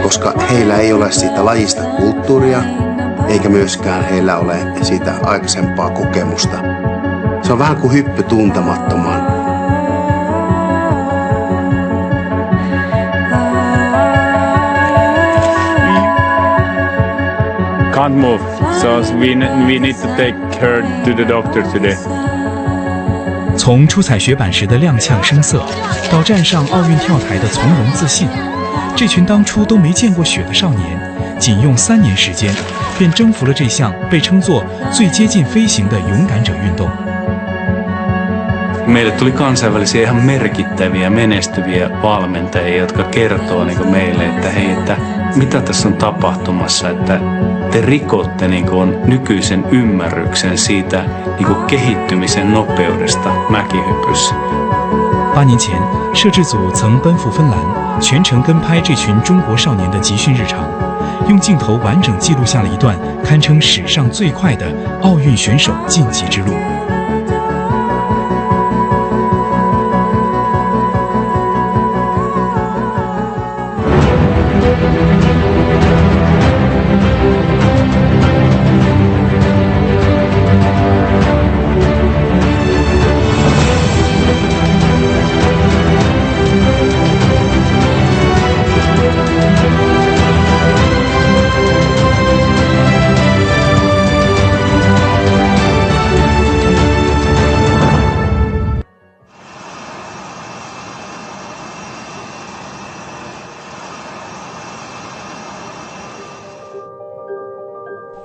koska heillä ei ole siitä lajista kulttuuria, eikä myöskään heillä ole siitä aikaisempaa kokemusta. Se on vähän kuin hyppy tuntemattomaan. Can't move, so we need to take her to the doctor today. 从出彩雪板时的踉跄声色，到站上奥运跳台的从容自信，这群当初都没见过雪的少年，仅用3年时间，便征服了这项被称作最接近飞行的勇敢者运动。Meille tuli kansainvälisiä ihan merkittäviä, menestyviä valmentajia, jotka kertoo meille, että hei, että mitä tässä on tapahtumassa, että te rikotte nykyisen ymmärryksen siitä kehittymisen nopeudesta mäkihypyssä. 8年前，摄制组曾奔赴芬兰，全程跟拍这群中国少年的集训日常，用镜头完整记录下了一段堪称史上最快的奥运选手晋级之路。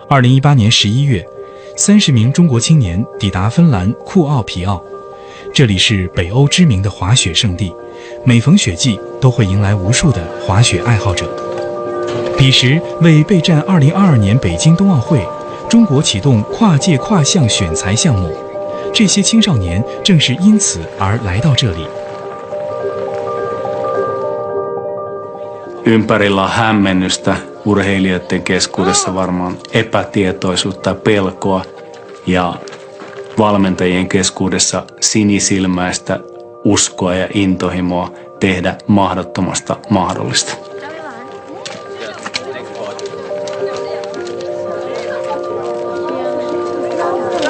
2018年11月，30名中国青年抵达芬兰库奥皮奥，这里是北欧知名的滑雪胜地，每逢雪季都会迎来无数的滑雪爱好者。彼时为备战2022年北京冬奥会，中国启动跨界跨项选材项目，这些青少年正是因此而来到这里。Ympärillä on hämmennystä, urheilijoiden keskuudessa varmaan epätietoisuutta, pelkoa ja valmentajien keskuudessa sinisilmäistä uskoa ja intohimoa tehdä mahdottomasta mahdollista.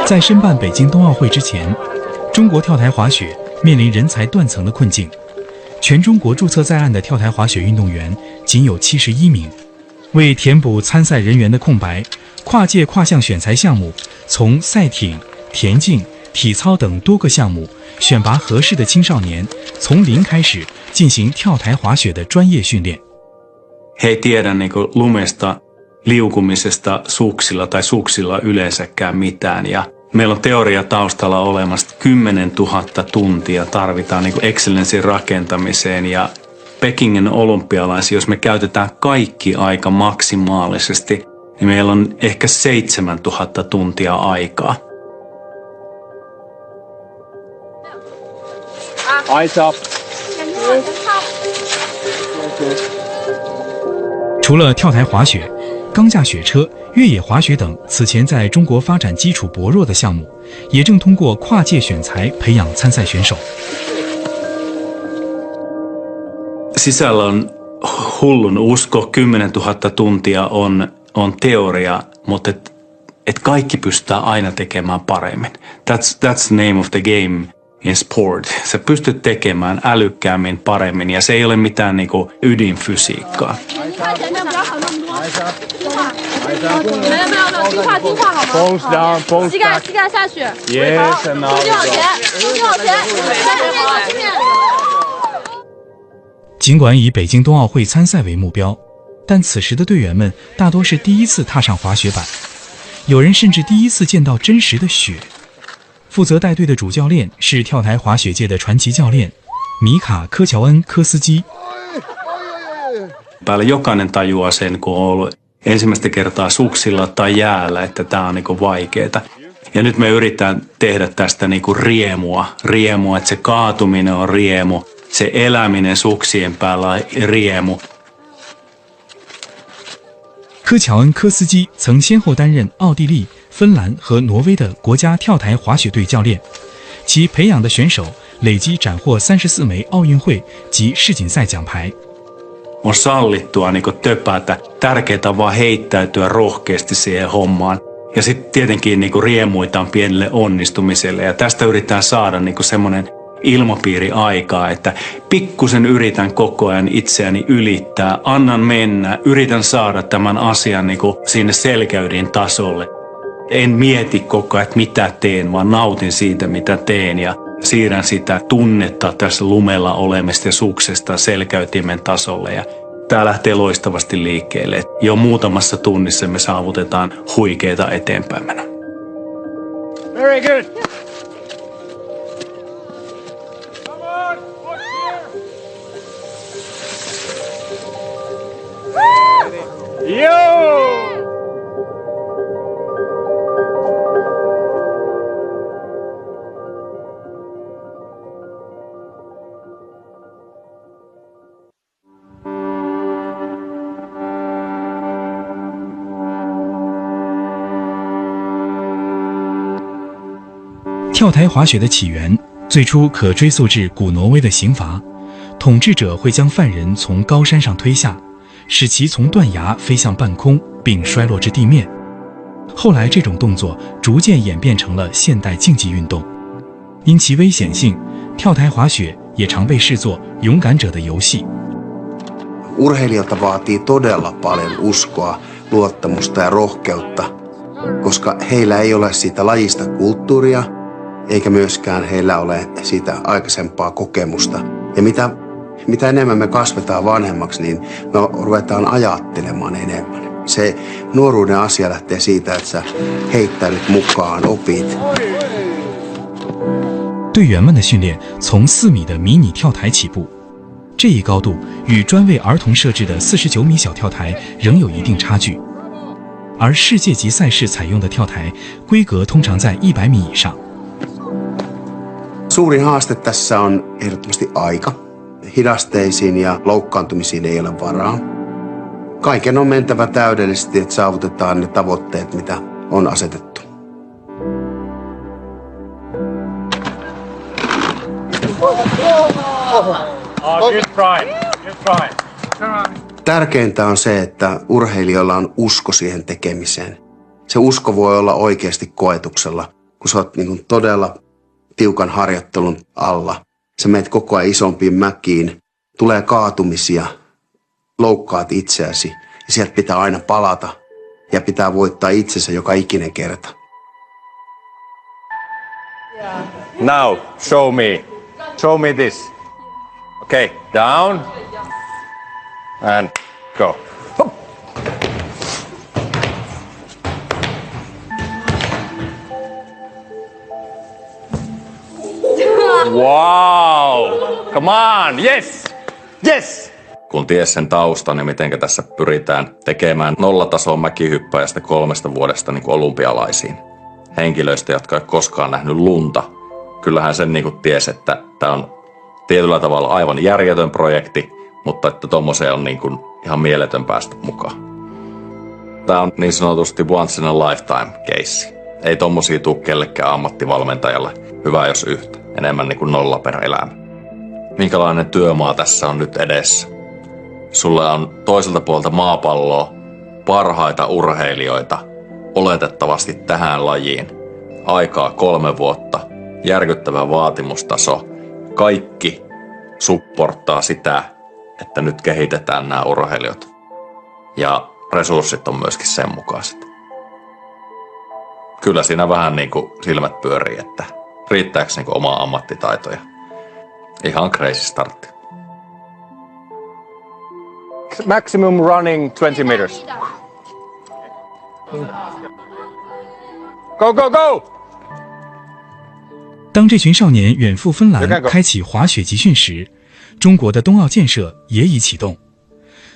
在申办北京冬奥会之前，中国跳台滑雪面临人才断层的困境。全中国注册在案的跳台滑雪运动员仅有71名。为填补参赛人员的空白，跨界跨项选材项目从赛艇、田径、体操等多个项目选拔合适的青少年，从零开始进行跳台滑雪的专业训练。He ei tiedä lumesta, liukumisesta suksilla tai suksilla yleensäkään mitään ja meillä on teoria taustalla olemassa 10 000 tuntia tarvitaan excellenssin rakentamiseen ja Pekingin olympialaisia, jos me käytetään kaikki aika maksimaalisesti, niin meillä on ehkä 7 000 tuntia aikaa. Eyes up. 除了跳台滑雪、钢架雪车、越野滑雪等此前在中国发展基础薄弱的项目，也正通过跨界选材培养参赛选手。Sisällä on hullun usko, 10 000 tuntia on teoria, mutta et kaikki pystytään aina tekemään paremmin. That's the name of the game in sport. Sä pystyt tekemään älykkäämmin, paremmin ja se ei ole mitään ydinfysiikkaa. Pose down, pose back. 膝盖下去。 Yes, and now we go. 尽管以北京冬奥会参赛为目标，但此时的队员们大多是第一次踏上滑雪板，有人甚至第一次见到真实的雪。负责带队的主教练是跳台滑雪界的传奇教练米卡·科乔恩·科斯基。Päällä jokainen tajuaa sen, kun on ollut ensimmäistä kertaa suksilla tai jäällä, että tämä on vaikeaa. Ja nyt me yritetään tehdä tästä riemua, että se kaatuminen on riemu, se eläminen suksien päällä on riemu. 科乔恩·科斯基曾先后担任奥地利、芬兰和挪威的国家跳台滑雪队教练，其培养的选手累计斩获34枚奥运会及世锦赛奖牌。on sallittua niin kuin töpätä. Tärkeää on vaan heittäytyä rohkeasti siihen hommaan. Ja sitten tietenkin niin kuin riemuitaan pienelle onnistumiselle. Ja tästä yritetään saada niin kuin semmoinen ilmapiiri aikaa, että pikkusen yritän koko ajan itseäni ylittää, annan mennä, yritän saada tämän asian niin kuin sinne selkäydin tasolle. En mieti koko ajan, että mitä teen, vaan nautin siitä, mitä teen ja siirrän sitä tunnetta tässä lumella olemista ja suksesta selkäytimen tasolle. Ja tämä lähtee loistavasti liikkeelle. Jo muutamassa tunnissa me saavutetaan huikeita eteenpäin mennä. Very good. Yo!跳台滑雪的起源最初可追溯至古挪威的刑罚，统治者会将犯人从高山上推下，使其从断崖飞向半空，并摔落至地面。后来，这种动作逐渐演变成了现代竞技运动。因其危险性，跳台滑雪也常被视作勇敢者的游戏。Urheilijoilta vaatii todella paljon uskoa, luottamusta ja rohkeutta, koska heillä ei ole siitä lajista kulttuuria, eikä myöskään heillä ole siitä aikaisempaa kokemusta. Ja mitä enemmän me kasvetaan vanhemmaksi, niin me ruvetaan ajattelemaan enemmän. Se nuoruuden asia lähtee siitä, että sä heittäydyt mukaan, opit. 队员们的训练从4米的迷你跳台起步，这一高度与专为儿童设置的49米小跳台仍有一定差距。而世界级赛事采用的跳台规格通常在100米以上。 Suurin haaste tässä on ehdottomasti aika. Hidasteisiin ja loukkaantumisiin ei ole varaa. Kaiken on mentävä täydellisesti, että saavutetaan ne tavoitteet, mitä on asetettu. Good try. Good try. Tärkeintä on se, että urheilijoilla on usko siihen tekemiseen. Se usko voi olla oikeasti koetuksella, kun sä oot niin todella tiukan harjoittelun alla. Sä menet koko ajan isompiin mäkiin, tulee kaatumisia, loukkaat itseäsi ja sieltä pitää aina palata ja pitää voittaa itsensä joka ikinen kerta. Now, show me. Show me this. Okay, down. And go. Wow! Come on! Yes! Yes! Kun ties sen taustan ja miten tässä pyritään tekemään nollatason mäkihyppäjästä 3 vuodesta niin kuin olympialaisiin henkilöistä, jotka ei koskaan nähnyt lunta. Kyllähän sen niin kuin ties, että tämä on tietyllä tavalla aivan järjetön projekti, mutta että tommoseen on niin kuin ihan mieletön päästä mukaan. Tämä on niin sanotusti once in a lifetime case. Ei tommosia tule kellekään ammattivalmentajalle. Hyvä jos yhtä. Enemmän niin kuin nolla per elämä. Minkälainen työmaa tässä on nyt edessä? Sulla on toiselta puolta maapalloa parhaita urheilijoita oletettavasti tähän lajiin. Aikaa 3 vuotta. Järkyttävä vaatimustaso. Kaikki supporttaa sitä, että nyt kehitetään nämä urheilijat. Ja resurssit on myöskin sen mukaiset. Kyllä siinä vähän niin kuin silmät pyörii, että riittääkö niin kuin omaa ammattitaitoja. Ihan crazy startti. Maximum running 20 meters. Go, go, go! 当这群少年远赴芬兰开启滑雪集训时，中国的冬奥建设也已启动。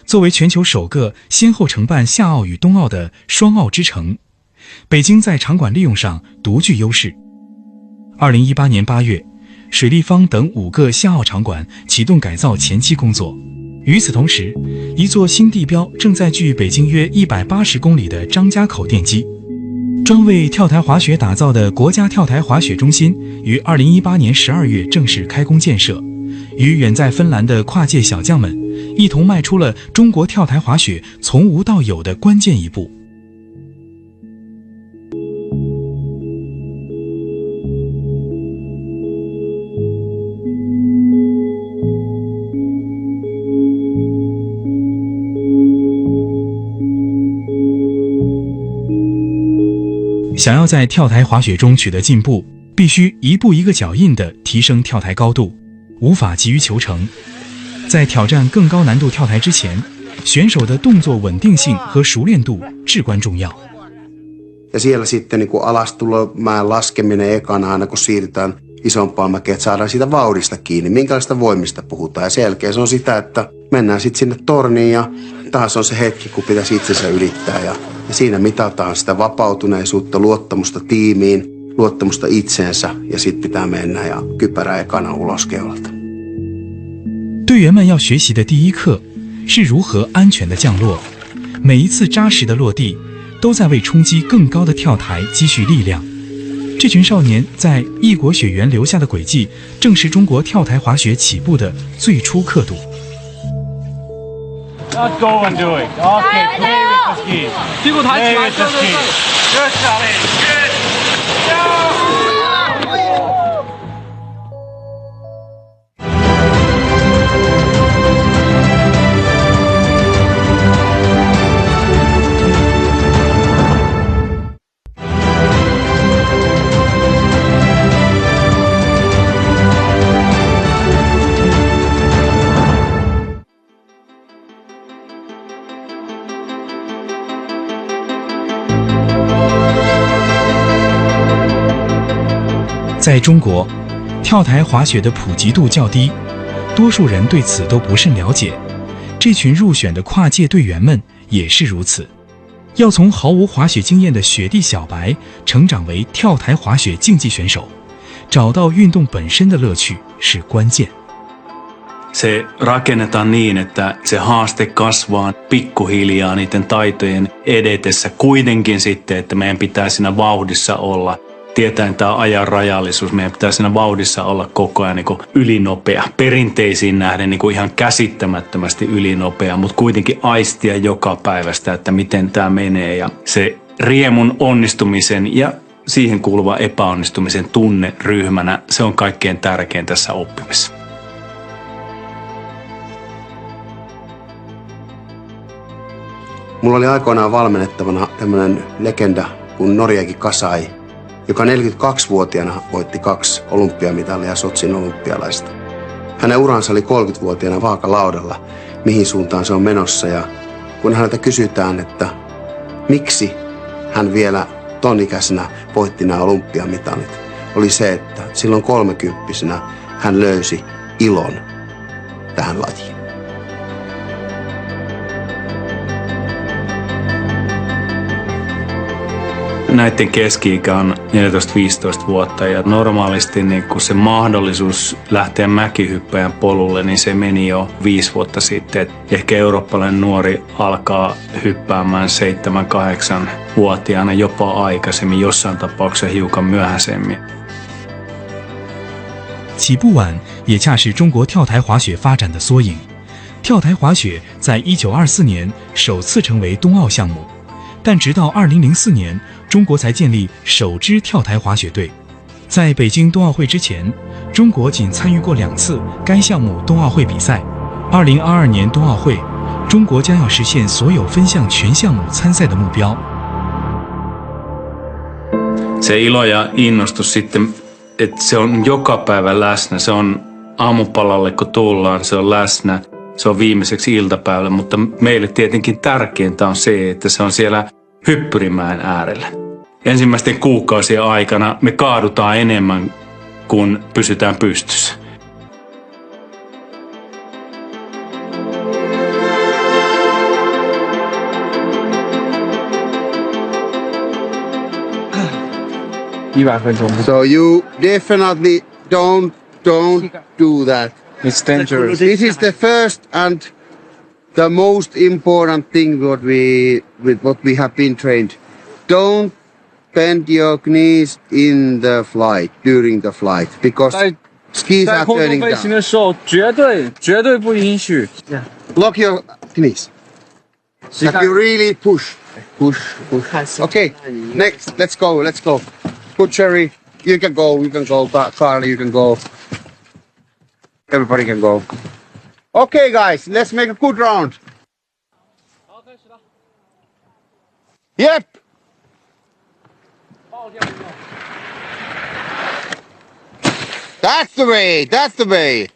作为全球首个先后承办夏奥与冬奥的双奥之城，北京在场馆利用上独具优势。2018年8月，水立方等5个夏奥场馆启动改造前期工作。与此同时，一座新地标正在距北京约180公里的张家口奠基。专为跳台滑雪打造的国家跳台滑雪中心于2018年12月正式开工建设，与远在芬兰的跨界小将们一同迈出了中国跳台滑雪从无到有的关键一步。想要在跳台滑雪中取得进步，必须一步一个脚印地提升跳台高度，无法急于求成。在挑战更高难度跳台之前，选手的动作稳定性和熟练度至关重要。Ja siellä sitten niin kuin alastulomäen laskeminen ekana aina kun siirrytään isompaan mäkeen, että saadaan siitä vauhdista kiinni, minkälaista voimista puhutaan. Ja sen jälkeen se on sitä, että mennään sitten sinne torniin ja taas on se hetki, kun pitäisi itsensä ylittää. Ja siinä mitataan sitä vapautuneisuutta, luottamusta tiimiin, luottamusta itseensä ja sitten pitää mennä ja kypärä ekana ulos keulalta. 队员们要学习的第一课是如何安全的降落，每一次扎实的落地都在为冲击更高的跳台积蓄力量。这群少年在异国雪原留下的轨迹，正是中国跳台滑雪起步的最初刻度。Let's go and do it. Okay, play with the ski. 屁股抬起来，对对对。Good, Charlie. Good. 在中国，跳台滑雪的普及度较低，多数人对此都不甚了解。这群入选的跨界队员们也是如此。要从毫无滑雪经验的雪地小白成长为跳台滑雪竞技选手，找到运动本身的乐趣是关键。Se rakennetaan niin, että se haaste kasvaa pikkuhiljaa niiden taitojen edetessä. Kuitenkin sitten, että meidän pitää siinä vauhdissa olla. Tietäen tämä ajan rajallisuus, meidän pitää siinä vauhdissa olla koko ajan niin kuin ylinopea. Perinteisiin nähden niin kuin ihan käsittämättömästi ylinopea, mutta kuitenkin aistia joka päivästä, että miten tämä menee. Ja se riemun onnistumisen ja siihen kuuluva epäonnistumisen tunne ryhmänä, se on kaikkein tärkein tässä oppimisessa. Mulla oli aikoinaan valmennettavana tämmöinen legenda kuin Noriaki Kasai, joka 42-vuotiaana voitti 2 olympiamitalia Sotsin olympialaista. Hänen uransa oli 30-vuotiaana vaakalaudalla, mihin suuntaan se on menossa. Ja kun häneltä kysytään, että miksi hän vielä ton ikäisenä voitti nämä olympiamitalit, oli se, että silloin 30-vuotiaana hän löysi ilon tähän lajiin. Näiden keski-ikä on 14-15 vuotta ja normaalisti niin kun se mahdollisuus lähteä mäkihyppäjän polulle, niin se meni jo 5 vuotta sitten. Et ehkä eurooppalainen nuori alkaa hyppäämään 7-8-vuotiaana jopa aikaisemmin, jossain tapauksessa hiukan myöhäisemmin. 起步晚也恰是中国跳台滑雪发展的缩影。跳台滑雪在1924年首次成为冬奥项目，但直到2004年，中国才建立首支跳台滑雪队。在北京冬奥会之前，中国仅参与过2次该项目冬奥会比赛。2022年冬奥会，中国将要实现所有分项全项目参赛的目标。Se ilo ja innostus sitten, että se on joka päivä läsnä. Se on aamupalalle, kun tullaan, se on läsnä. Se on viimeiseksi iltapäivällä, mutta meille tietenkin tärkeintä on se, että se on siellä hyppyrimäen äärellä. Ensimmäisten kuukausien aikana me kaadutaan enemmän kuin pysytään pystyssä. So you definitely don't do that. It's dangerous. This is the first and the most important thing what we have been trained. Don't bend your knees in the flight, during the flight, because skis 在 are 空中 turning 飞行 down. 的时候，绝对不允许 Lock your knees. Like you really push. Okay, next, let's go. Good, Cherry. You can go. Carly, you can go. Everybody can go. Okay, guys, let's make a good round. Yep. That's the way.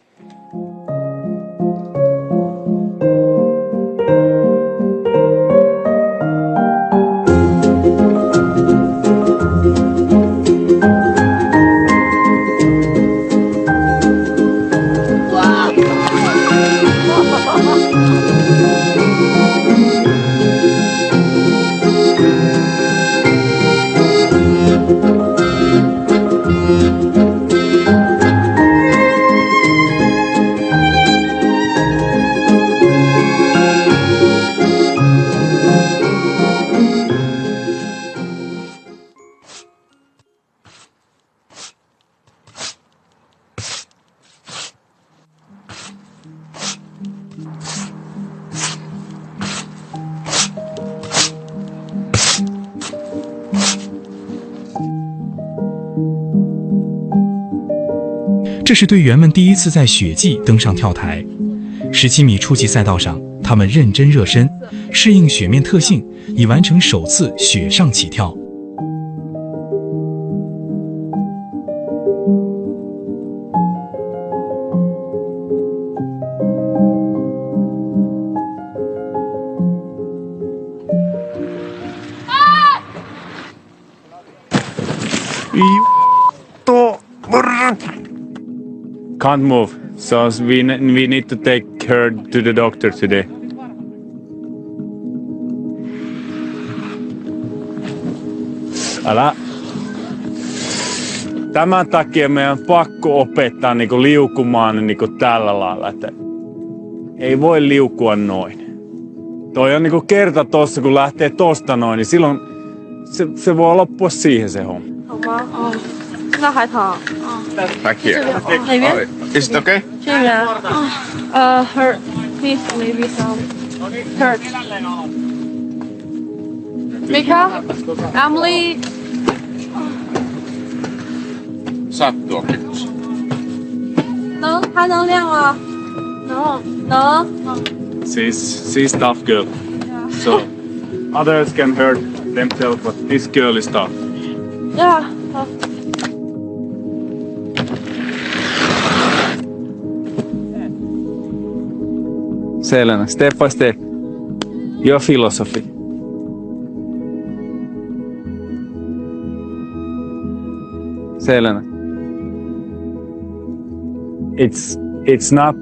这是队员们第一次在雪季登上跳台。17米初级赛道上，他们认真热身，适应雪面特性，以完成首次雪上起跳。Can't move. So we need to take her to the doctor today. Älä. Tämän takia meidän on pakko opettaa niinku liukumaan niinku tällä lailla, että ei voi liukua noin. Toi on niinku kerta tossa, kun lähtee tosta noin, niin silloin se voi loppua siihen se homma. 那还疼。 Back here. 哪边？ Is it okay? 这边。hurt. Please, maybe some hurt. Mika, Emily. Sattua. 还能练吗？能。 She's tough girl. So others can hurt themselves, but this girl is tough. Yeah. Selena, step by step. Your philosophy. Selena. It's not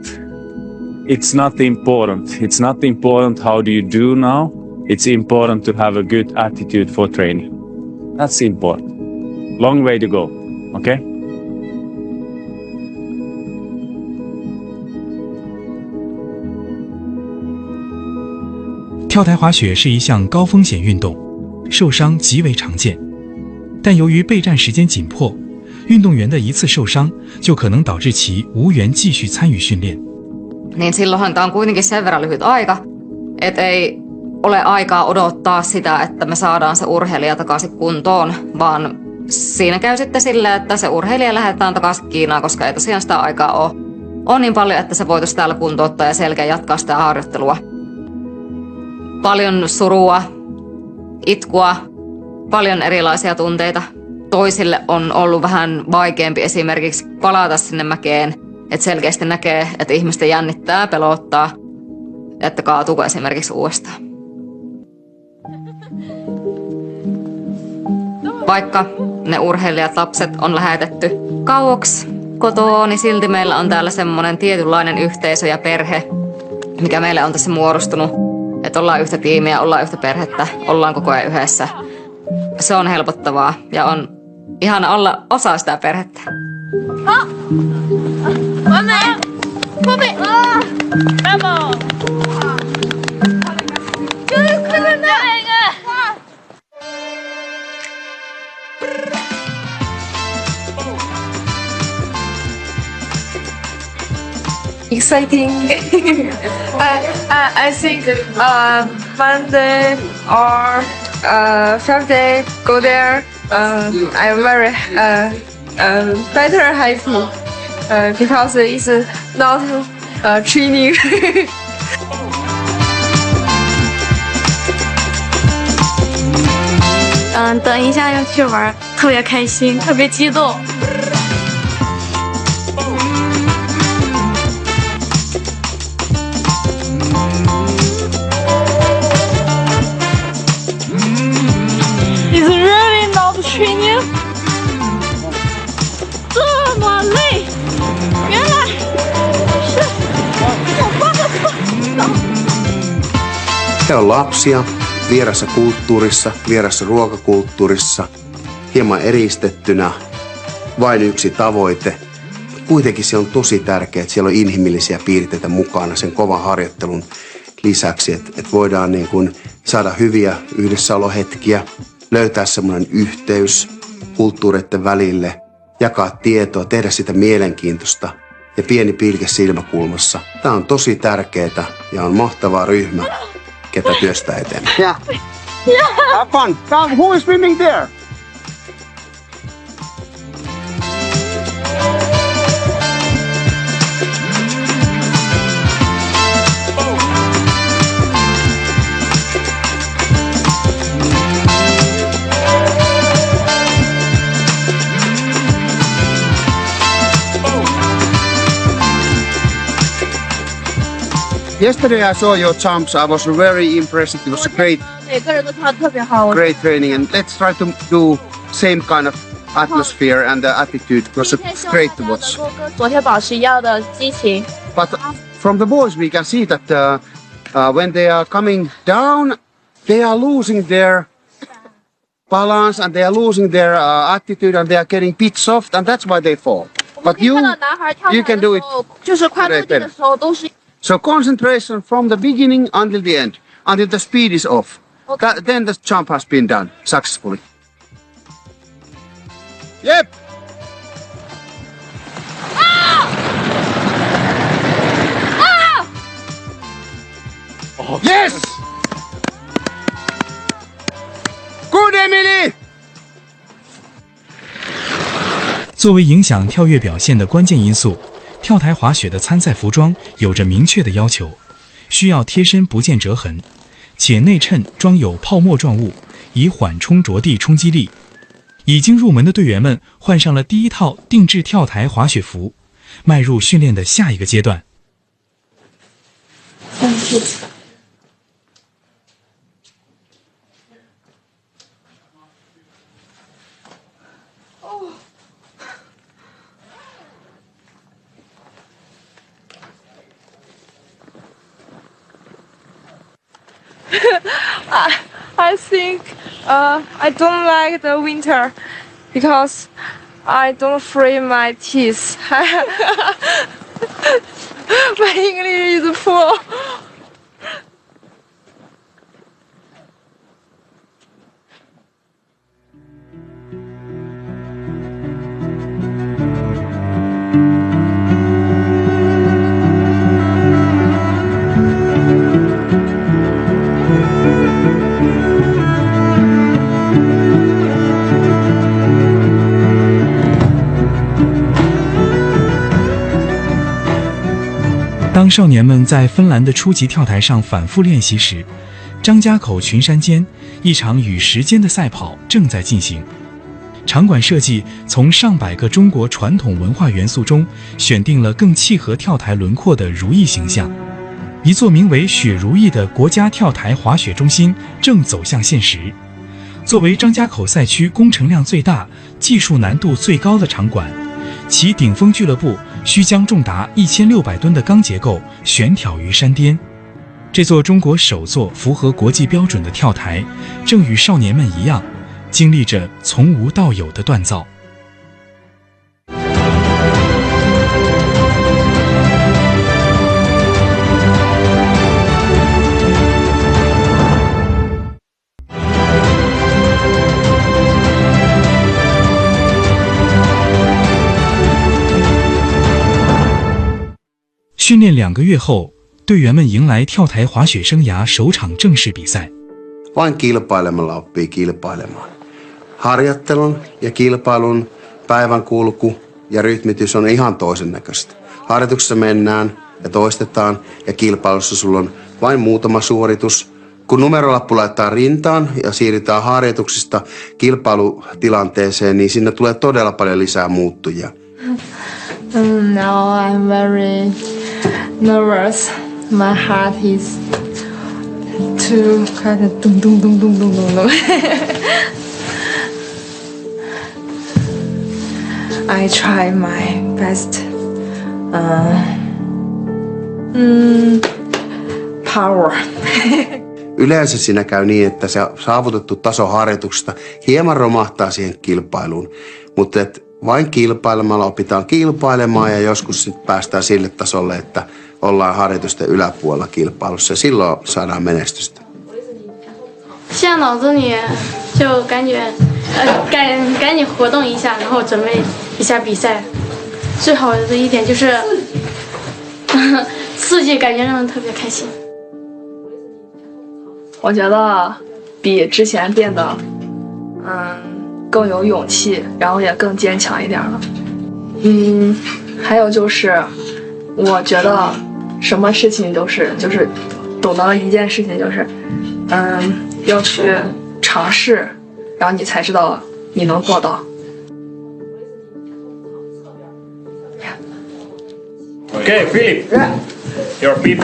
important. It's not important how do you do now. It's important to have a good attitude for training. That's important. Long way to go. Okay? “跳台滑雪是一项高风险运动，受伤极为常见。但由于备战时间紧迫，运动员的一次受伤就可能导致其无缘继续参与训练。 Niin silloinhan tämä on kuitenkin sen verran lyhyt aika, että ei ole aikaa odottaa sitä, että me saadaan se urheilija takaisin kuntoon, vaan siinä käy sitten silleen, että se urheilija lähetetään takaisin Kiinaan, koska ei tosiaan sitä aikaa ole. On niin paljon, että se voitaisiin täällä kuntouttaa ja selkeä jatkaa sitä harjoittelua. Paljon surua, itkua, paljon erilaisia tunteita. Toisille on ollut vähän vaikeampi esimerkiksi palata sinne mäkeen, että selkeästi näkee, että ihmistä jännittää, pelottaa, että kaatuuko esimerkiksi uudestaan. Vaikka ne urheilijat, lapset on lähetetty kauaksi kotoa, niin silti meillä on täällä semmoinen tietynlainen yhteisö ja perhe, mikä meille on tässä muodostunut. Että ollaan yhtä tiimiä, ollaan yhtä perhettä, ollaan koko ajan yhdessä. Se on helpottavaa ja on ihana olla osa sitä perhettä. exciting. I think Monday or Friday go there. I'm very better happy because it's not training. 等一下要去玩，特别开心，特别激动。It's really not training， 这么累，原来是我发的错。 He on lapsia vierassa kulttuurissa, vierassa ruokakulttuurissa, hieman eristettynä, vain yksi tavoite. Kuitenkin se on tosi tärkeää, että siellä on inhimillisiä piirteitä mukana sen kovan harjoittelun lisäksi, että voidaan niin kuin saada hyviä yhdessäolohetkiä, löytää semmoinen yhteys kulttuureiden välille, jakaa tietoa, tehdä sitä mielenkiintoista ja pieni pilke silmäkulmassa. Tämä on tosi tärkeää ja on mahtava ryhmä, ketä työstää eteenpäin. Yeah. Have fun. Come, who is swimming there? Yesterday I saw your jumps. I was very impressed. It was a great 每个人都跳得特别好，我 great training, and let's try to do same kind of atmosphere and attitude. It was 今天希望 great 大 to 家 watch. 能够跟昨天保持一样的激情。 But from the boys, we can see that when they are coming down, they are losing their balance and they are losing their attitude and they are getting bit soft, and that's why they fall. 我们 But 可以看到男孩跳 you 台 can 的 do 时 it. 候，就是快落地的时候都是 So concentration from the beginning until the end, until the speed is off. Okay. Then the jump has been done successfully. Yep. Yes. Good, Emily. 作为影响跳跃表现的关键因素，跳台滑雪的参赛服装有着明确的要求，需要贴身不见折痕，且内衬装有泡沫状物，以缓冲着地冲击力。已经入门的队员们换上了第一套定制跳台滑雪服，迈入训练的下一个阶段。I think I don't like the winter because I don't free my teeth. My English is poor. 当少年们在芬兰的初级跳台上反复练习时，张家口群山间，一场与时间的赛跑正在进行。场馆设计从上百个中国传统文化元素中选定了更契合跳台轮廓的如意形象。一座名为雪如意的国家跳台滑雪中心正走向现实。作为张家口赛区工程量最大、技术难度最高的场馆，其顶峰俱乐部需将重达1600吨的钢结构悬挑于山巅。这座中国首座符合国际标准的跳台，正与少年们一样，经历着从无到有的锻造。训练2个月后，队员们迎来跳台滑雪生涯首场正式比赛。 Vain kilpailemalla oppii kilpailemaan. Harjoittelun ja kilpailun päivän kulku ja rytmitys on ihan toisen näköistä. Harjoituksessa mennään ja toistetaan ja kilpailussa sulla on vain muutama suoritus. Kun numerolappu laittaa rintaan ja siirrytään harjoituksista kilpailutilanteeseen, niin sinne tulee todella paljon lisää muuttujia. Now I'm very nervous. My heart is too kind of dum dum dum dum dum dum. I try my best. Power. Yleensä siinä käy niin, että se saavutettu taso harjoituksesta hieman romahtaa siihen kilpailuun, mutta vain kilpailemalla opitaan kilpailemaan ja joskus sitten päästään sille tasolle, että ollaan harjoitusten yläpuolella kilpailussa ja silloin saadaan menestystä. 现在脑子里就感觉赶紧活动一下，然后准备一下比赛。最好的一点就是刺激，感觉让人特别开心。我觉得比之前变得更有勇气，然后也更坚强一点了。还有就是我觉得什么事情都是就是懂得了一件事情，就是要去尝试，然后你才知道你能做到。 Okay, Philip. Your beat.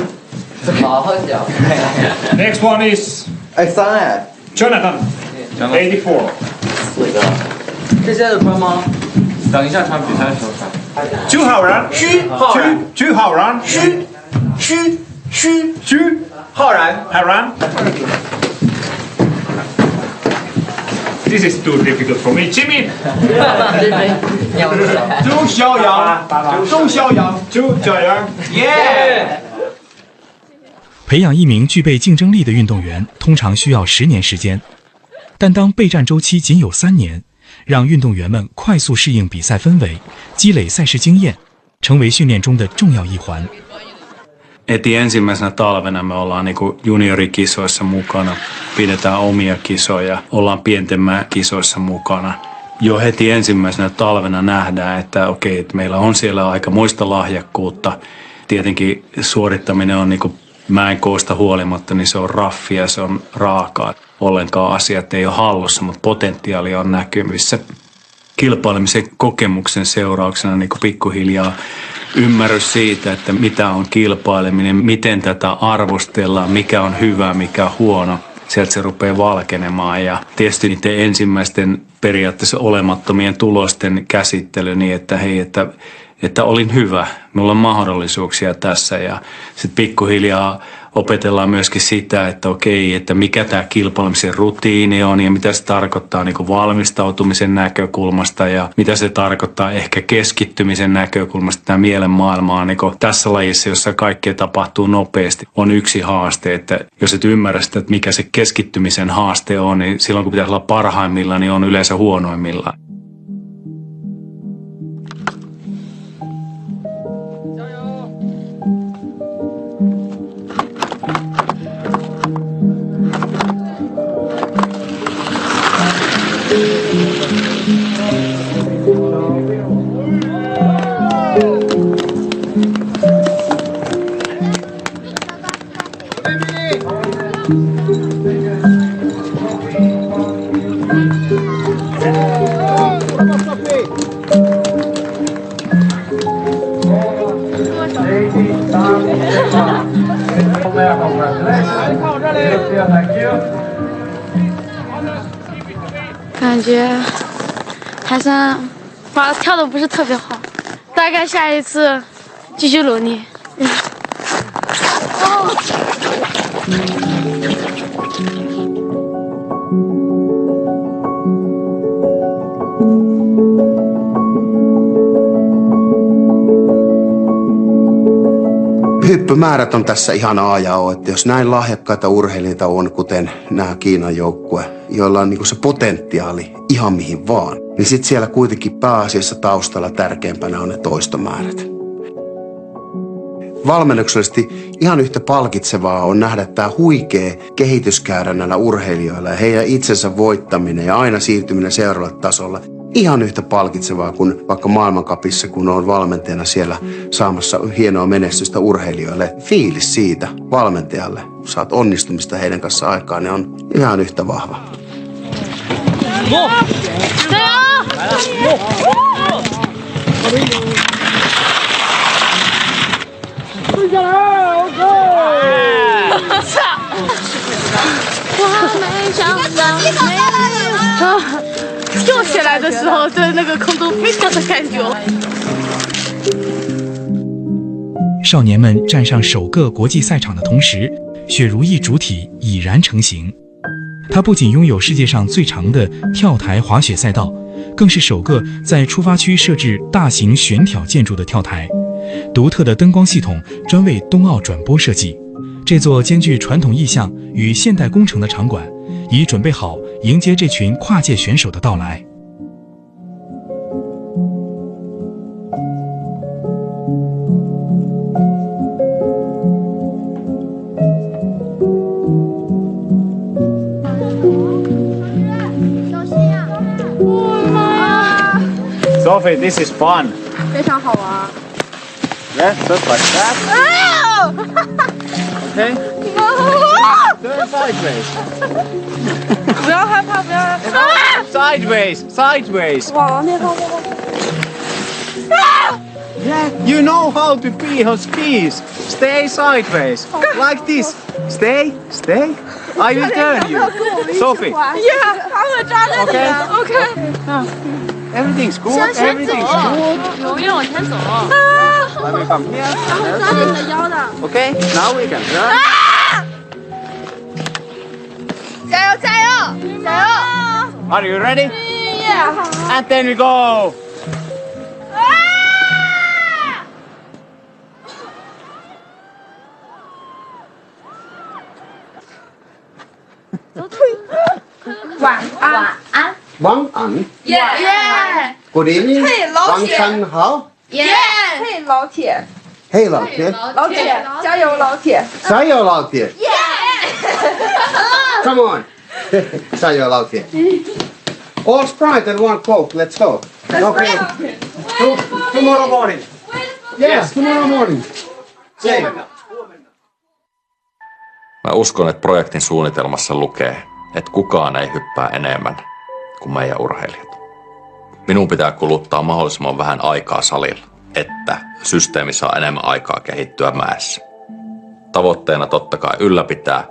Next one is Jonathan. 84. 这现在的穿吗？等一下穿比赛的时候穿。朱浩然，朱浩然，浩然，浩然。This is too difficult for me, Jimmy. 周逍遥，周逍遥，朱小阳。耶！ 培养一名具备竞争力的运动员，通常需要10年时间，但当备战周期仅有3年，让运动员们快速适应比赛氛围，积累赛事经验，成为训练中的重要一环。 Heti ensimmäisenä talvena me ollaan niinku juniorikisoissa mukana, pidetään omia kisoja, ollaan pienten kisoissa mukana. Jo heti ensimmäisenä talvena nähdään, että okei, että meillä on siellä aika muista lahjakkuutta. Tietenkin suorittaminen on niinku mäen koosta huolimatta, niin se on raffia, se on raakaa. Ollenkaan asiat ei ole hallussa, mutta potentiaali on näkyvissä. Kilpailemisen kokemuksen seurauksena niin kuin pikkuhiljaa ymmärrys siitä, että mitä on kilpaileminen, miten tätä arvostellaan, mikä on hyvä, mikä on huono. Sieltä se rupeaa valkenemaan ja tietysti niiden ensimmäisten periaatteessa olemattomien tulosten käsittely niin, että hei, että olin hyvä, minulla on mahdollisuuksia tässä ja sitten pikkuhiljaa opetellaan myöskin sitä, että okei, että mikä tämä kilpailemisen rutiini on ja mitä se tarkoittaa niin kuin valmistautumisen näkökulmasta ja mitä se tarkoittaa ehkä keskittymisen näkökulmasta. Tämä mielenmaailma on niin kuin tässä lajissa, jossa kaikkea tapahtuu nopeasti, on yksi haaste, että jos et ymmärrä sitä, että mikä se keskittymisen haaste on, niin silloin kun pitäisi olla parhaimmillaan, niin on yleensä huonoimmillaan.感觉还算跳的不是特别好，大概下一次继续努力。Hyppymäärät on tässä ihan A ja O, että jos näin lahjakkaita urheilijoita on, kuten nämä Kiinan joukkue, joilla on niinku se potentiaali ihan mihin vaan, niin sitten siellä kuitenkin pääasiassa taustalla tärkeimpänä on ne toistomäärät. valmennuksellisesti ihan yhtä palkitsevaa on nähdä tämä huikea kehityskäyrä näillä urheilijoilla ja heidän itsensä voittaminen ja aina siirtyminen seuraavalle tasolle. Ihan yhtä palkitsevaa kuin vaikka maailmancupissa, kun on valmentajana siellä saamassa hienoa menestystä urheilijoille. Fiilis siitä valmentajalle, saat onnistumista heidän kanssa aikaan, ne on ihan yhtä vahva.跳起来的时候，对那个空中飞翔的感觉。少年们站上首个国际赛场的同时，雪如意主体已然成型。她不仅拥有世界上最长的跳台滑雪赛道，更是首个在出发区设置大型悬挑建筑的跳台。独特的灯光系统专为冬奥转播设计。这座兼具传统意象与现代工程的场馆，已准备好迎接这群跨界选手的到来。Sophie, this is fun. 非常好玩。 Yes, just like that. Okay. Turn sideways. 不要害怕，不要害怕。 Sideways, sideways. 往那方面。 Yeah, you know how to be on skis. Stay sideways, like this. Stay, stay. I will turn you. Sophie. Yeah， 他会抓着你的。OK。 Everything's good. Everything's good. 容易往前走。 Let me come here. 他会抓着你的腰的。 Okay, now we can turn. 加油，加油，加油！ Are you ready? Yeah. And then we go. Wang An. Yeah. Good evening. 嘿，老 Wang 铁。 Chan Hao. Yeah. 嘿，老铁， Hey, 老铁。老铁，加油，老铁！加油，老铁。Come on. 加油，老铁。All Sprite and one Coke. Let's go. Okay. Tomorrow morning. Yes, tomorrow morning. Same. Mä uskon, että projektin suunnitelmassa lukee, että kukaan ei hyppää enemmän kuin meidän urheilijat. Minun pitää kuluttaa mahdollisimman vähän aikaa salilla, että systeemi saa enemmän aikaa kehittyä mäessä. Tavoitteena totta kai ylläpitää,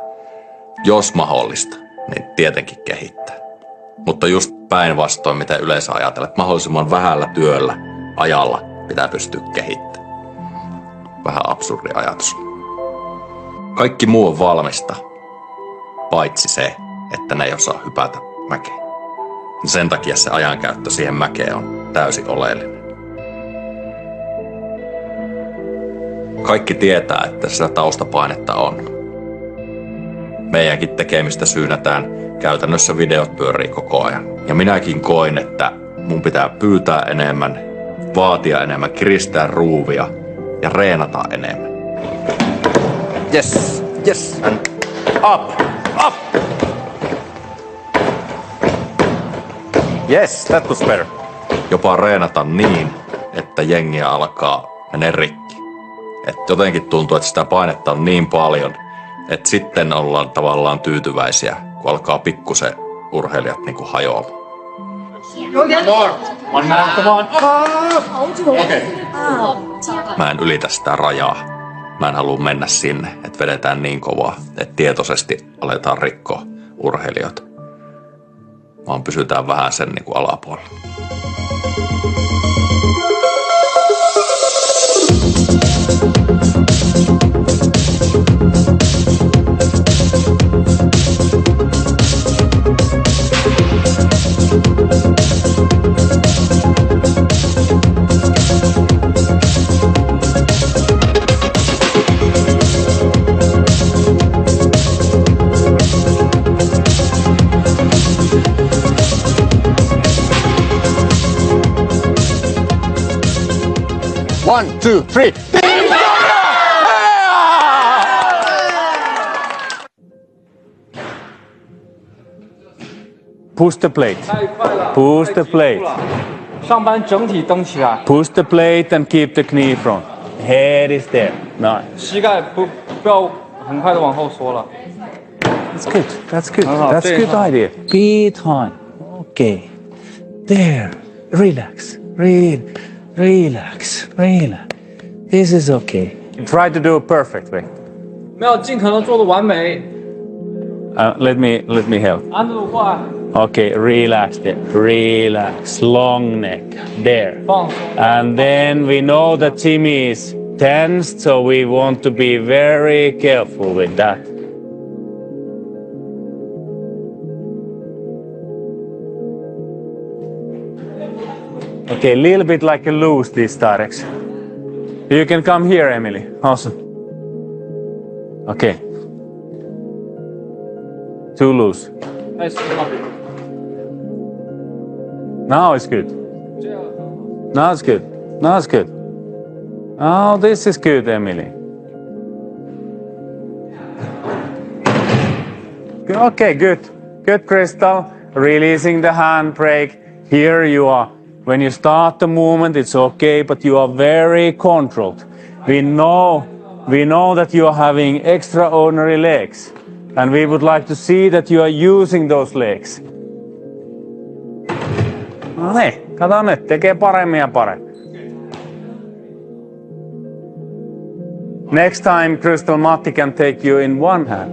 jos mahdollista, niin tietenkin kehittää. Mutta just päinvastoin, mitä yleensä ajatellaan, että mahdollisimman vähällä työllä, ajalla pitää pystyä kehittämään. Vähän absurdi ajatus. Kaikki muu on valmista, paitsi se, että ne ei osaa hypätä mäkeen. Sen takia se ajankäyttö siihen mäkeen on täysin oleellinen. Kaikki tietää, että sitä taustapainetta on. Meidänkin tekemistä syynätään. Käytännössä videot pyörii koko ajan. Ja minäkin koin, että mun pitää pyytää enemmän, vaatia enemmän, kiristää ruuvia ja reenata enemmän. Yes, yes, and up, up! Yes, that was better. Jopa reenata niin, että jengiä alkaa mennä rikki. Et jotenkin tuntuu, että sitä painetta on niin paljon, että sitten ollaan tavallaan tyytyväisiä, kun alkaa pikkusen urheilijat niinku hajoamaan. Mä en ylitä sitä rajaa. Mä en halua mennä sinne, että vedetään niin kovaa, että tietoisesti aletaan rikkoa urheilijoita. Vaan pysytään vähän sen niinku alapuolella. One, two, three. Team Florida! Push the plate. 太快了。 Push the 太急 plate. 促了上班整体蹬起来， Push the plate and keep the knee front. Head is there. Nice. 膝盖不要很快的往后缩了。 That's good. That's good. 很好， That's 对， good 很好。 idea. Good time. Okay. There. Relax. Relax. This is okay. Try to do it perfectly. 没有尽可能做的完美， Let me help. 安度快， Okay, relax there. Relax. Long neck. There. 放松。 And then we know that Timmy is tense, so we want to be very careful with that. Okay, a little bit like a loose this direction. You can come here, Emily. Also. Okay. Too loose. 太松了， Now it's good. 这样很好。 Now it's good. Now it's good. Oh, this is good, Emily. Okay, good. Good, Crystal. Releasing the handbrake. Here you are. When you start the movement, it's okay, but you are very controlled. We know that you are having extraordinary legs, and we would like to see that you are using those legs. No niin, kato nyt, tekee paremmin ja paremmin. Next time, Crystal, Matti can take you in one hand.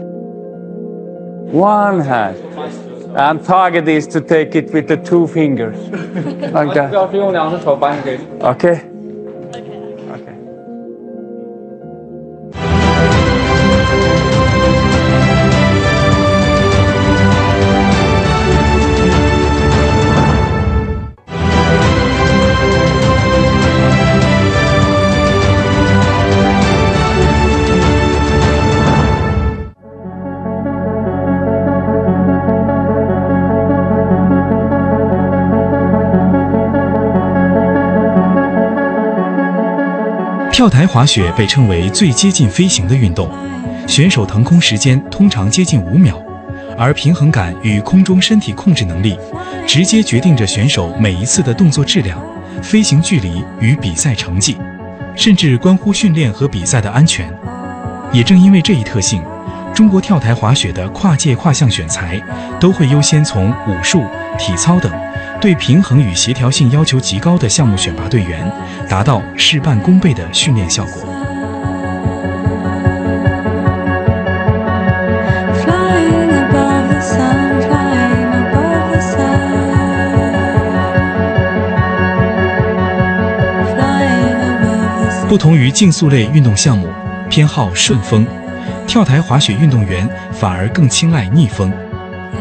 One hand. And target is to take it with the 2 fingers. Like 不 that. 要是用2只手把你给 Okay? Okay. 跳台滑雪被称为最接近飞行的运动，选手腾空时间通常接近5秒，而平衡感与空中身体控制能力直接决定着选手每一次的动作质量、飞行距离与比赛成绩，甚至关乎训练和比赛的安全。也正因为这一特性，中国跳台滑雪的跨界跨项选材都会优先从武术、体操等对平衡与协调性要求极高的项目选拔队员，达到事半功倍的训练效果。不同于竞速类运动项目偏好顺风，跳台滑雪运动员反而更青睐逆风。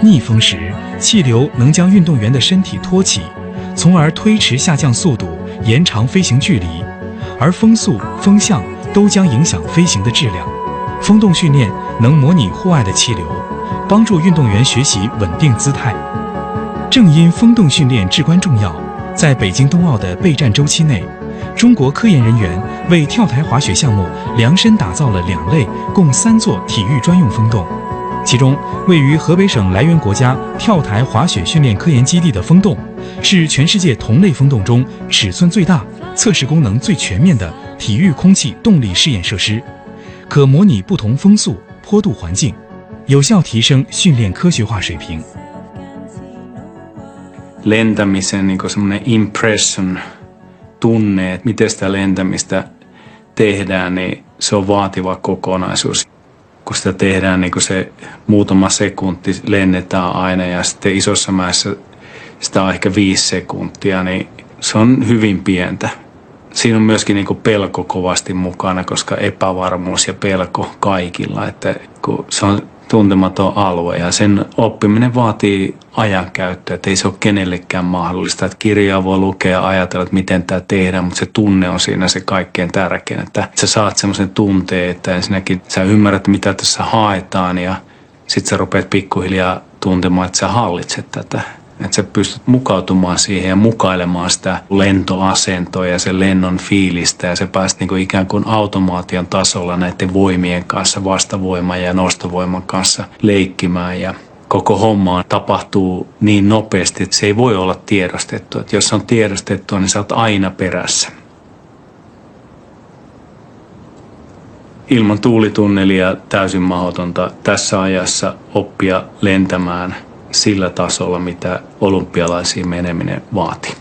逆风时，气流能将运动员的身体托起，从而推迟下降速度，延长飞行距离；而风速、风向都将影响飞行的质量。风洞训练能模拟户外的气流，帮助运动员学习稳定姿态。正因风洞训练至关重要，在北京冬奥的备战周期内，中国科研人员为跳台滑雪项目量身打造了2类共3座体育专用风洞。其中，位于河北省来源国家跳台滑雪训练科研基地的风洞，是全世界同类风洞中尺寸最大、测试功能最全面的体育空气动力试验设施，可模拟不同风速、坡度环境，有效提升训练科学化水平。Lentämisen niin semmoinen impression, tunne, että miten sitä lentämistä tehdään, niin se on vaativa kokonaisuus. Kun sitä tehdään niin kuin se muutama sekunti lennetään aina ja sitten isossa mäessä sitä on ehkä 5 sekuntia, niin se on hyvin pientä. Siinä on myöskin niin kuin pelko kovasti mukana, koska epävarmuus ja pelko kaikilla, että kun se on tuntematon alue ja sen oppiminen vaatii ajankäyttöä, että ei se ole kenellekään mahdollista. Että kirjaa voi lukea ja ajatella, että miten tämä tehdään, mutta se tunne on siinä se kaikkein tärkein, että sä saat semmoisen tunteen, että ensinnäkin sä ymmärrät, mitä tässä haetaan ja sit sä rupeat pikkuhiljaa tuntemaan, että sä hallitset tätä. Että sä pystyt mukautumaan siihen ja mukailemaan sitä lentoasentoa ja sen lennon fiilistä ja sä pääset niin kuin ikään kuin automaation tasolla näiden voimien kanssa, vastavoiman ja nostovoiman kanssa leikkimään. Ja koko homma tapahtuu niin nopeasti, että se ei voi olla tiedostettu. Että jos on tiedostettua, niin sä oot aina perässä. Ilman tuulitunnelia täysin mahdotonta tässä ajassa oppia lentämään sillä tasolla, mitä olympialaisiin meneminen vaati.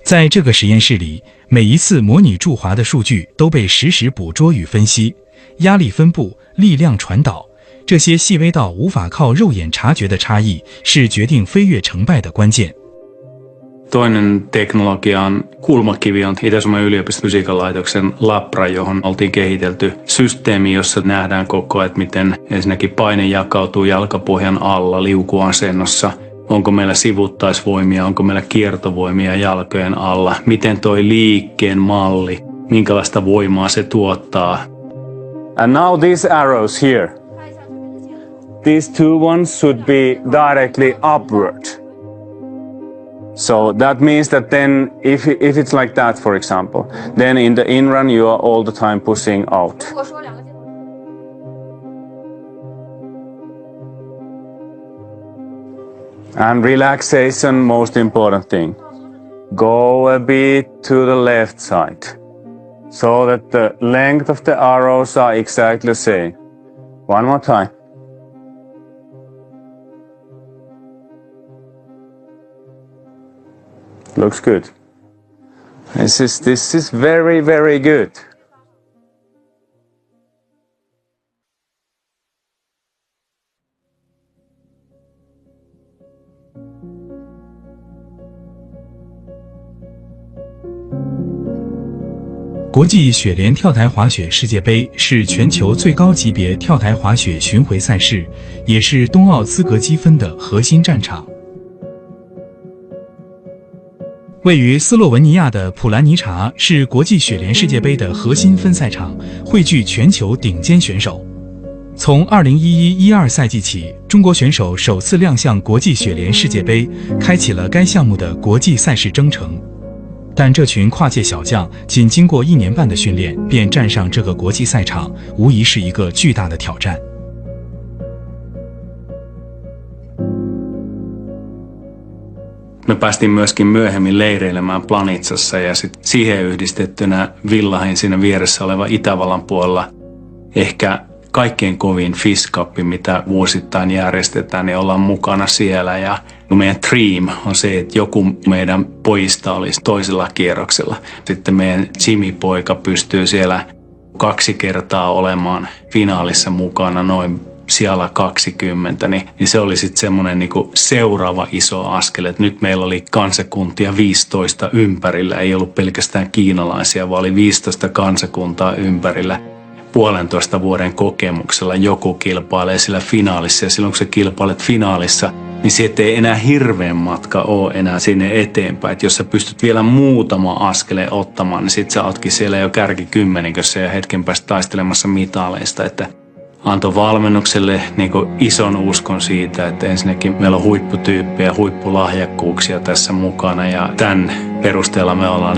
在这个实验室里，每一次模拟驻华的数据都被实时捕捉与分析，压力分布、力量传导，这些细微到无法靠肉眼察觉的差异，是决定飞跃成败的关键。 Toinen teknologian kulmakivi on Itä-Suomen yliopiston fysiikan laitoksen Labra, johon oltiin kehitelty systeemi, jossa nähdään koko ajan, että miten ensinnäkin paine jakautuu jalkapohjan alla liukuasennossa. Onko meillä sivuttaisvoimia, onko meillä kiertovoimia jalkojen alla, miten toi liikkeen malli, minkälaista voimaa se tuottaa. And now these arrows here. These two ones should be directly upward. So that means that then if it's like that, for example, then in the in run you are all the time pushing out. And relaxation, most important thing. Go a bit to the left side so that the length of the arrows are exactly the same. One more time. Looks good. This is very, very good. “国际雪联跳台滑雪世界杯”是全球最高级别跳台滑雪巡回赛事，也是冬奥资格积分的核心战场。位于斯洛文尼亚的普兰尼察是国际雪联世界杯的核心分赛场，汇聚全球顶尖选手。从2011-12赛季起，中国选手首次亮相国际雪联世界杯，开启了该项目的国际赛事征程。但这群跨界小将仅经过1年半的训练，便站上这个国际赛场，无疑是一个巨大的挑战。 Me päästiin myöskin myöhemmin leireilemään Planitsassa ja sit siihen yhdistettynä Villahin siinä vieressä oleva Itävallan puolella ehkä kaikkein kovin FIS Cup, mitä vuosittain järjestetään, niin ollaan mukana siellä. Ja meidän dream on se, että joku meidän pojista olisi toisella kierroksella. Sitten meidän Jimmy-poika pystyy siellä 2 kertaa olemaan finaalissa mukana noin siellä 20, niin se oli sitten semmoinen niinku seuraava iso askel, että nyt meillä oli kansakuntia 15 ympärillä, ei ollut pelkästään kiinalaisia, vaan oli 15 kansakuntaa ympärillä. 1,5 vuoden kokemuksella joku kilpailee sillä finaalissa, ja silloin kun sä kilpailet finaalissa, niin sieltä ei enää hirveän matka ole enää sinne eteenpäin. Et jos sä pystyt vielä muutama askeleen ottamaan, niin sit sä ootkin siellä jo kärkikymmenikössä ja hetken päästä taistelemassa mitaleista, että antoi valmennukselle niin ison uskon siitä, että ensinnäkin meillä on huipputyyppejä, huippulahjakkuuksia tässä mukana ja tämän perusteella me ollaan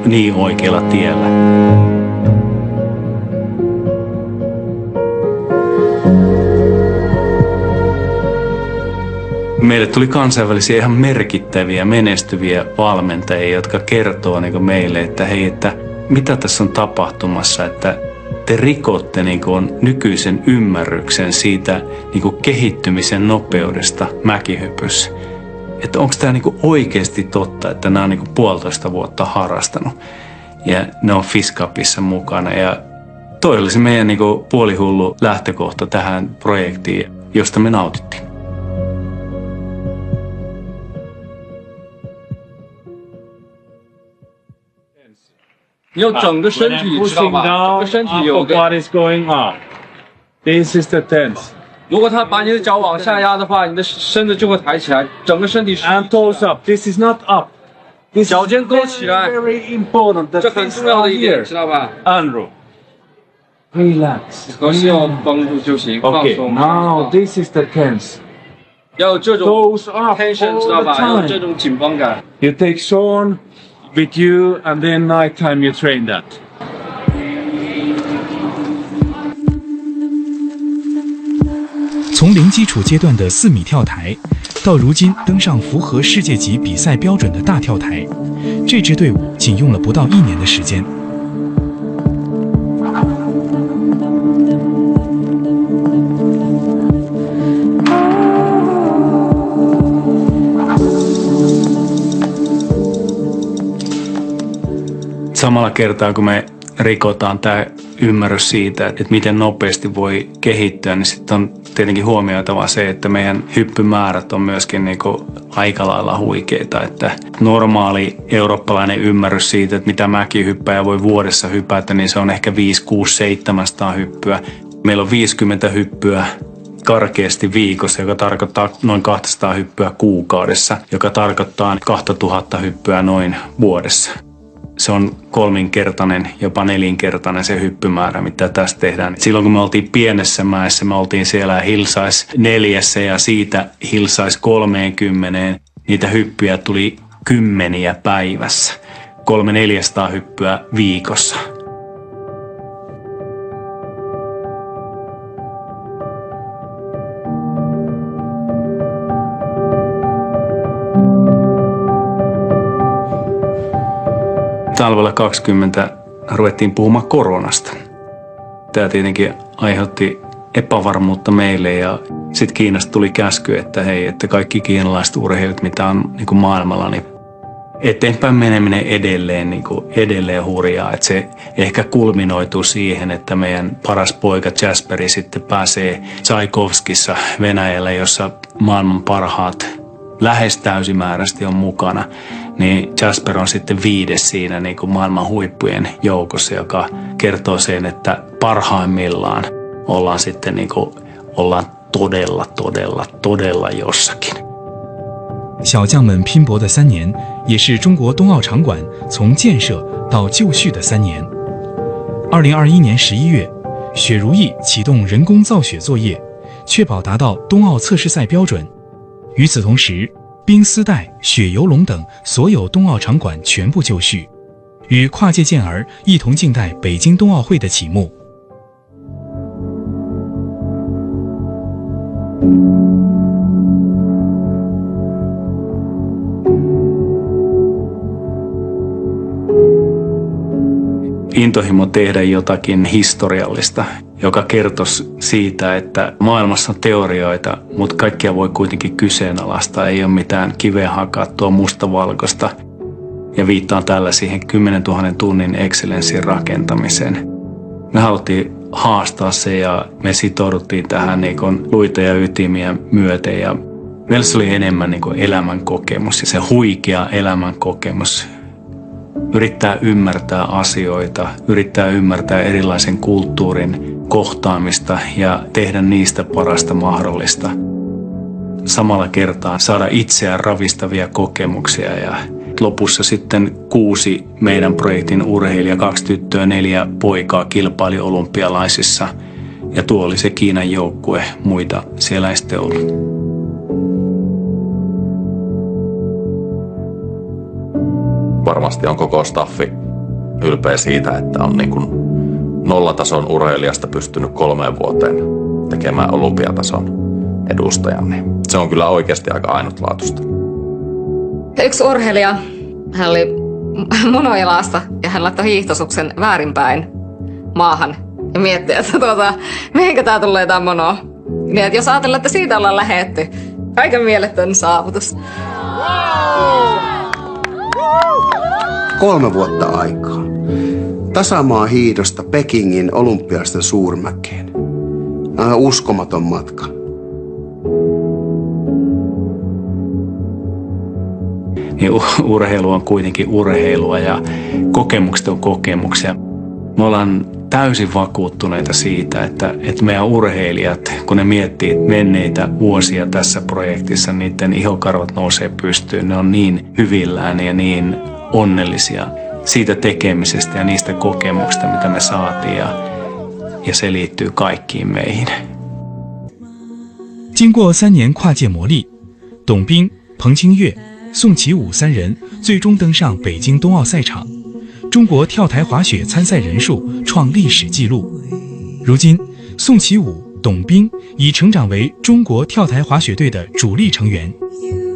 niin oikealla tiellä. Meille tuli kansainvälisiä ihan merkittäviä, menestyviä valmentajia, jotka kertoo meille, että hei, että mitä tässä on tapahtumassa, että te rikotte niin kuin nykyisen ymmärryksen siitä niin kuin kehittymisen nopeudesta mäkihypyssä. Että onko tämä niin kuin oikeasti totta, että nämä on niin kuin 1,5 vuotta harrastanut ja ne on Fiskapissa mukana. Ja toi oli se meidän niin kuin puolihullu lähtökohta tähän projektiin, josta me nautittiin. 你要整个身体，知道吧？整个身体有个。 What is going on? This is the tense. 如果他把你的脚往下压的话，你的身子就会抬起来，整个身体。 And toes up. This is not up. This 脚尖勾起来， very important. 这很重要的一点，知道吧 Andrew, relax. 核心要绷住就行，放 Okay. 松。 Now this is the tense. 要有这种 Toes up tension， all 知道 the 吧？要有这 time. 种紧绷感。 You take Sean with you, and then nighttime you train that. 从零基础阶段的4米跳台，到如今登上符合世界级比赛标准的大跳台，这支队伍仅用了不到1年的时间。Samalla kertaa, kun me rikotaan tämä ymmärrys siitä, että miten nopeasti voi kehittyä, niin sitten on tietenkin huomioitava se, että meidän hyppymäärät on myöskin niinku aika lailla huikeita. Että normaali eurooppalainen ymmärrys siitä, että mitä mäkihyppäjä voi vuodessa hypätä, niin se on ehkä 5, 6, 700 hyppyä. Meillä on 50 hyppyä karkeasti viikossa, joka tarkoittaa noin 200 hyppyä kuukaudessa, joka tarkoittaa 2000 hyppyä noin vuodessa. Se on 3-kertainen, jopa 4-kertainen se hyppymäärä, mitä tässä tehdään. Silloin kun me oltiin pienessä mäessä, me oltiin siellä Hillsize 4 ja siitä Hillsize 30, niitä hyppyjä tuli 10 päivässä. 300-400 hyppyä viikossa. Talvella 20 ruvettiin puhumaan koronasta. Tämä tietenkin aiheutti epävarmuutta meille ja sitten Kiinasta tuli käsky, että hei, että kaikki kiinalaiset urheilijat, mitä on niin kuin maailmalla, niin eteenpäin meneminen edelleen hurjaa. Että se ehkä kulminoituu siihen, että meidän paras poika Jasperi sitten pääsee Tsaikovskissa Venäjällä, jossa maailman parhaat lähes täysimääräisesti on mukana, niin Jasper on sitten 5. siinä niin kuin maailman huippujen joukossa, joka kertoo sen, että parhaimmillaan ollaan sitten niin kuin, ollaan todella jossakin. 小将们拼搏的3年，也是中国冬奥场馆从建设到就绪的3年。2021年11月，雪如意启动人工造雪作业，确保达到冬奥测试赛标准。与此同时，冰丝带、雪游龙等所有冬奥场馆全部就绪，与跨界健儿一同静待北京冬奥会的启幕。Intohimo tehdä jotakin historiallista, joka kertoisi siitä, että maailmassa on teorioita, mutta kaikkia voi kuitenkin kyseenalaistaa. Ei ole mitään kiveen hakattua mustavalkoista. Ja viittaan tällä siihen 10 000 tunnin excellenssin rakentamiseen. Me haluttiin haastaa se ja me sitouduttiin tähän niin kuin luita ja ytimiä myöten. Ja meillä se oli enemmän niin kuin elämän kokemus ja se huikea elämän kokemus. Yrittää ymmärtää asioita, yrittää ymmärtää erilaisen kulttuurin kohtaamista ja tehdä niistä parasta mahdollista. Samalla kertaa saada itseään ravistavia kokemuksia ja lopussa sitten 6 meidän projektin urheilijaa, 2 tyttöä, 4 poikaa kilpaili olympialaisissa ja tuo oli se Kiinan joukkue, muita siellä ei sitten ollut. Varmasti on koko staffi ylpeä siitä, että on niin kuin nollatason urheilijasta pystynyt 3 vuoteen tekemään olympiatason edustajan. Niin se on kyllä oikeasti aika ainutlaatuista. Yksi urheilija, hän oli Munojalasta ja hän laittoi hiihtosuksen väärinpäin maahan ja miettiä, että mihinkä tää tulee tää mono. Niin, että jos ajatellaan, että siitä ollaan lähetty, aika mieletön saavutus. 3 vuotta aikaa. Tasamaa hiihdosta Pekingin olympialaisten suurmäkeen. Aivan uskomaton matka. Niin urheilu on kuitenkin urheilua ja kokemukset on kokemuksia. Me ollaan täysin vakuuttuneita siitä, että meidän urheilijat, kun ne miettii menneitä vuosia tässä projektissa, niiden ihokarvat nousee pystyyn. Ne on niin hyvillään ja niin onnellisia siitä tekemisestä ja niistä kokemuksista, mitä me saatiin. Ja se liittyy kaikkiin meihin. 经过3年跨界磨砺，董彬、彭清月、宋启武3人最终登上北京冬奥赛场。中国跳台滑雪参赛人数创历史纪录。如今，宋启武、董彬已成长为中国跳台滑雪队的主力成员。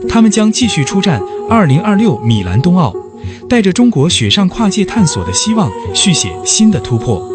他们将继续出战2026米兰冬奥，带着中国雪上跨界探索的希望，续写新的突破。